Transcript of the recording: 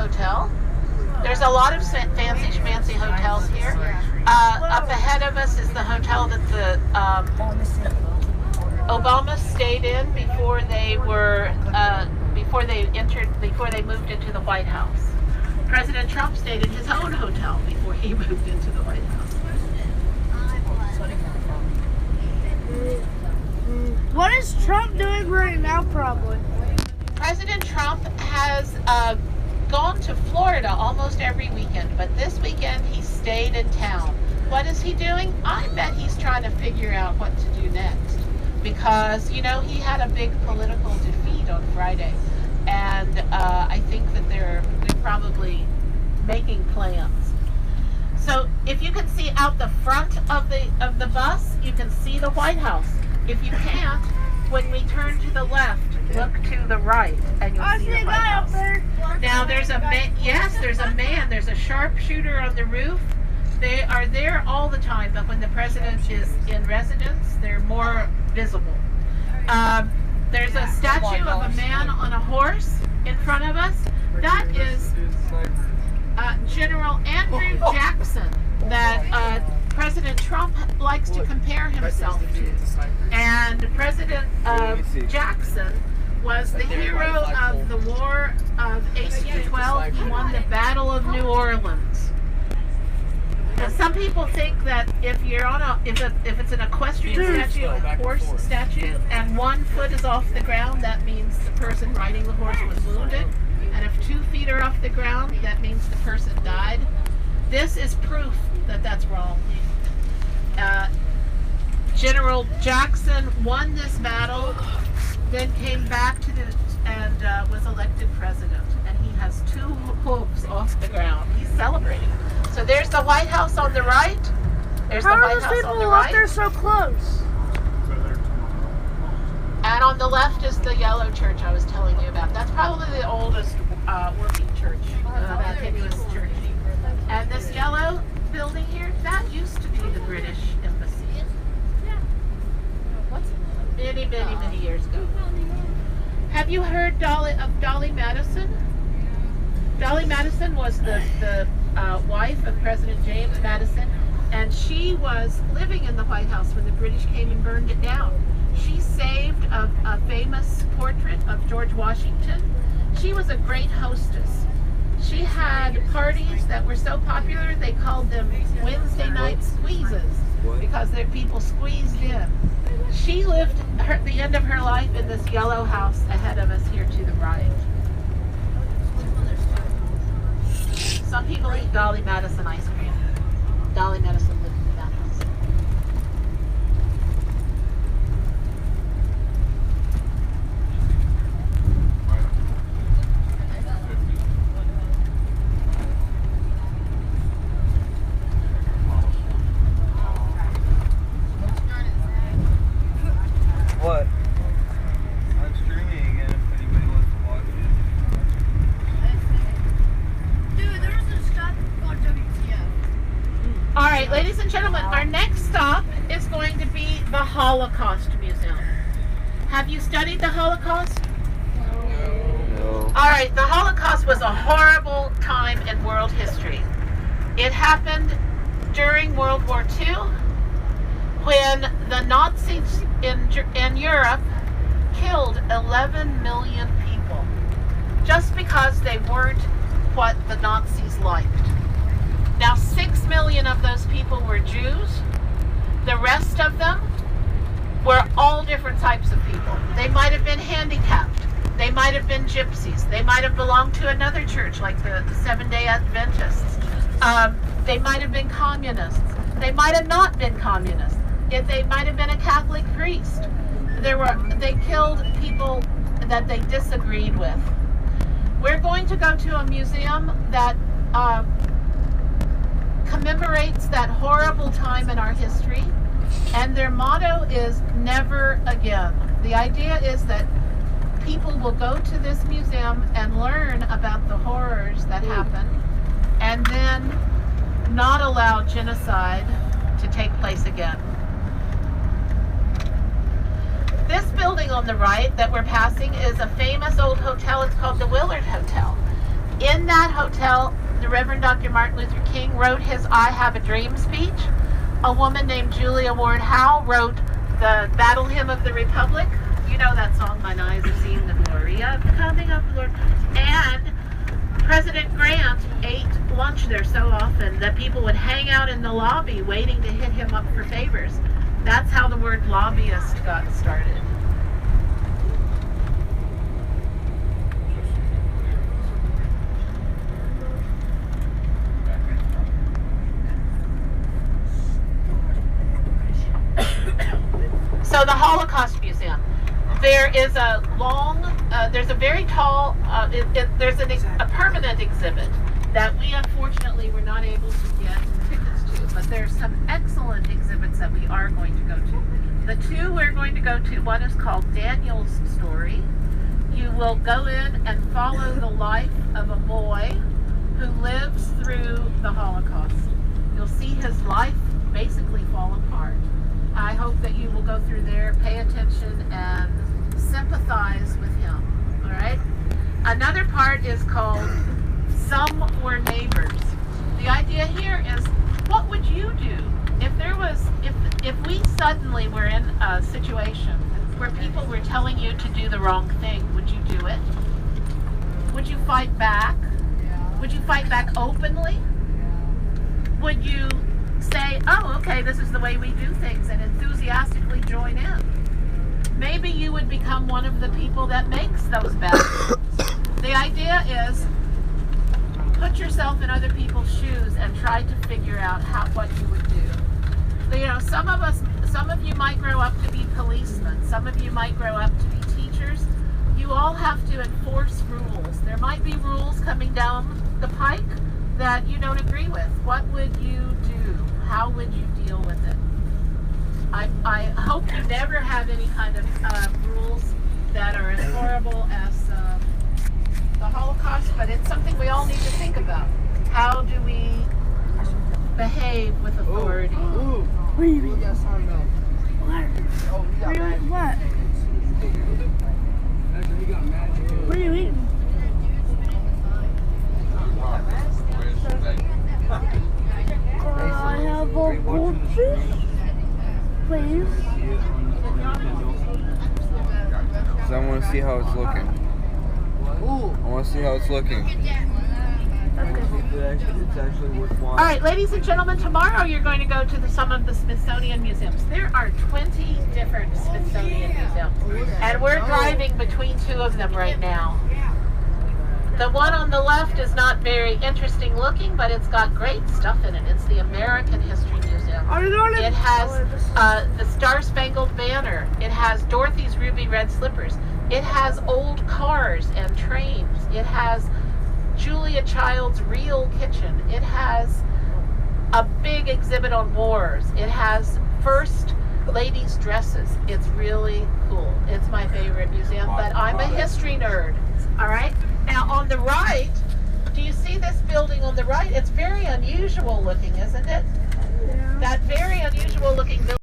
hotel. There's a lot of fancy schmancy hotels here. Up ahead of us is the hotel that the Obama stayed in before they moved into the White House. President Trump stayed in his own hotel before he moved into the White House. What is Trump doing right now, probably? President Trump has gone to Florida almost every weekend, but this weekend he stayed in town. What is he doing? I bet he's trying to figure out what to do next, because, you know, he had a big political defeat on Friday, and I think that they're probably making plans. So if you can see out the front of the bus, you can see the White House. If you can't, when we turn to the left, look to the right, and you'll see the White House. Now there's a man. Yes, there's a man. There's a sharpshooter on the roof. They are there all the time, but when the president is in residence, they're more visible. There's a statue of a man on a horse in front of us. That is General Andrew Jackson, that President Trump likes to compare himself to. And President Jackson was the hero of the War of 1812. He won the Battle of New Orleans. Now, some people think that if you're on if it's an equestrian statue, a horse statue, and 1 foot is off the ground, that means the person riding the horse was wounded. And if 2 feet are off the ground, that means the person died. This is proof that that's wrong. General Jackson won this battle, then came back to and was elected president. And he has 2 hooves off the ground. He's celebrating. So there's the White House on the right. There's the White House on the right. They're so close. And on the left is the yellow church I was telling you about. That's probably the oldest working church, continuous church. And this yellow building here, that used to be the British Embassy. Many, many, many years ago. Have you heard of Dolly Madison? Dolly Madison was the wife of President James Madison, and she was living in the White House when the British came and burned it down. She saved a famous portrait of George Washington. She was a great hostess. She had parties that were so popular they called them Wednesday night squeezes, because their people squeezed in. She lived the end of her life in this yellow house ahead of us here to the right. Some people eat Dolly Madison ice cream. Dolly Madison lived in that house. What? I'm streaming again if anybody wants to watch it. Dude, there was a stop on WTF. All right, ladies and gentlemen, our next stop is going to be the Holocaust Museum. Have you studied the Holocaust? No. All right, the Holocaust was a horrible time in world history. It happened during World War II, when the Nazis in Europe killed 11 million people just because they weren't what the Nazis liked. Now, 6 million of those people were Jews. The rest of them were all different types of people. They might have been handicapped. They might have been gypsies. They might have belonged to another church like the Seventh-day Adventists. They might have been communists. They might have not been communists. They might have been a Catholic priest. They killed people that they disagreed with. We're going to go to a museum that commemorates that horrible time in our history, and their motto is never again. The idea is that people will go to this museum and learn about the horrors that happened, and then not allow genocide to take place again. This building on the right that we're passing is a famous old hotel. It's called the Willard Hotel. In In that hotel, the Reverend Dr. Martin Luther King wrote his I Have a Dream speech. A woman named Julia Ward Howe wrote the Battle Hymn of the Republic. You know that song, "Mine eyes have seen the glory of the coming of the Lord." And President Grant ate lunch there so often that people would hang out in the lobby waiting to hit him up for favors. That's how the word lobbyist got started. So the Holocaust Museum. There is a long, there's a very tall, there's a permanent exhibit that we unfortunately were not able to get tickets to, but there's some excellent exhibits that we are going to go to. The two we're going to go to, one is called Daniel's Story. You will go in and follow the life of a boy who lives through the Holocaust. You'll see his life basically fall apart. I hope that you will go through there, pay attention, and sympathize with him. All right? Another part is called Some Were Neighbors. The idea here is, what would you do if there was, if we suddenly were in a situation where people were telling you to do the wrong thing? Would you do it? Would you fight back? Would you fight back openly? Would you say, oh, okay, this is the way we do things, and enthusiastically join in? Maybe you would become one of the people that makes those bad moves. The idea is, put yourself in other people's shoes and try to figure out what you would do. You know, some of you might grow up to be policemen. Some of you might grow up to be teachers. You all have to enforce rules. There might be rules coming down the pike that you don't agree with. What would you do? How would you deal with it? I hope you never have any kind of rules that are as horrible as the Holocaust, but it's something we all need to think about. How do we behave with authority? What are you eating? What? What are you eating? Can I have a goldfish, please? So I want to see how it's looking. I want to see how it's looking. It's actually worthwhile. All right, ladies and gentlemen, tomorrow you're going to go to some of the Smithsonian museums. There are 20 different Smithsonian museums, and we're driving between two of them right now. The one on the left is not very interesting looking, but it's got great stuff in it. It's the American History Museum. It has the Star-Spangled Banner. It has Dorothy's Ruby Red Slippers. It has old cars and trains. It has Julia Child's real kitchen. It has a big exhibit on wars. It has first ladies' dresses. It's really cool. It's my favorite museum, but I'm a history nerd. All right? Now, on the right, do you see this building on the right? It's very unusual looking, isn't it? Yeah. That very unusual looking building.